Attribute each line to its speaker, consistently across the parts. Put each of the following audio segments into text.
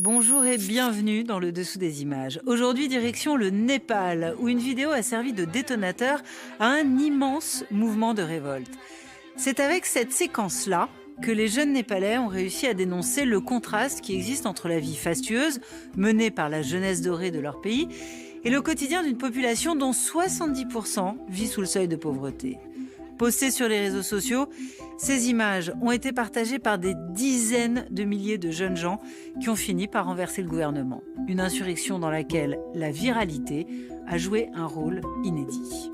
Speaker 1: Bonjour et bienvenue dans le dessous des images. Aujourd'hui, direction le Népal, où une vidéo a servi de détonateur à un immense mouvement de révolte. C'est avec cette séquence-là que les jeunes Népalais ont réussi à dénoncer le contraste qui existe entre la vie fastueuse, menée par la jeunesse dorée de leur pays, et le quotidien d'une population dont 70% vit sous le seuil de pauvreté. Postées sur les réseaux sociaux, ces images ont été partagées par des dizaines de milliers de jeunes gens qui ont fini par renverser le gouvernement. Une insurrection dans laquelle la viralité a joué un rôle inédit.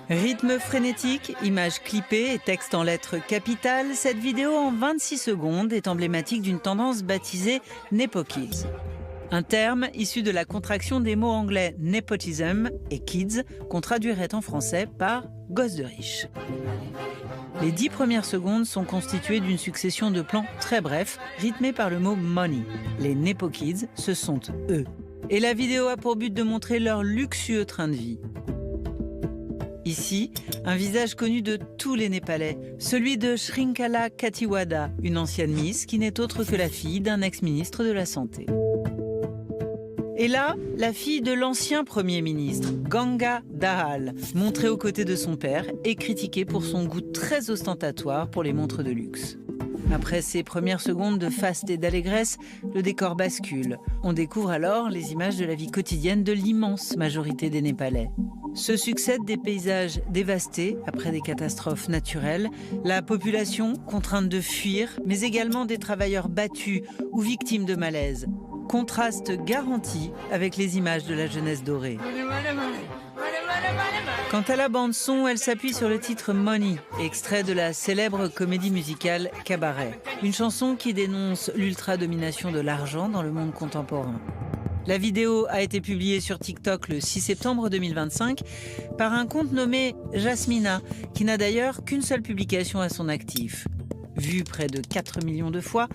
Speaker 1: Rythme frénétique, images clippées et texte en lettres capitales, cette vidéo en 26 secondes est emblématique d'une tendance baptisée Nepo Kids. Un terme issu de la contraction des mots anglais nepotism et kids, qu'on traduirait en français par gosse de riche. Les 10 premières secondes sont constituées d'une succession de plans très brefs, rythmés par le mot money. Les Nepo Kids, ce sont eux. Et la vidéo a pour but de montrer leur luxueux train de vie. Ici, un visage connu de tous les Népalais, celui de Shrinkala Katiwada, une ancienne Miss qui n'est autre que la fille d'un ex-ministre de la Santé. Et là, la fille de l'ancien Premier ministre, Ganga Dahal, montrée aux côtés de son père et critiquée pour son goût très ostentatoire pour les montres de luxe. Après ces premières secondes de faste et d'allégresse, le décor bascule. On découvre alors les images de la vie quotidienne de l'immense majorité des Népalais. Se succèdent des paysages dévastés après des catastrophes naturelles, la population contrainte de fuir, mais également des travailleurs battus ou victimes de malaise. Contraste garanti avec les images de la jeunesse dorée. Quant à la bande-son, elle s'appuie sur le titre Money, extrait de la célèbre comédie musicale Cabaret. Une chanson qui dénonce l'ultra-domination de l'argent dans le monde contemporain. La vidéo a été publiée sur TikTok le 6 septembre 2025 par un compte nommé Jasmina, qui n'a d'ailleurs qu'une seule publication à son actif. Vue près de 4 millions de fois,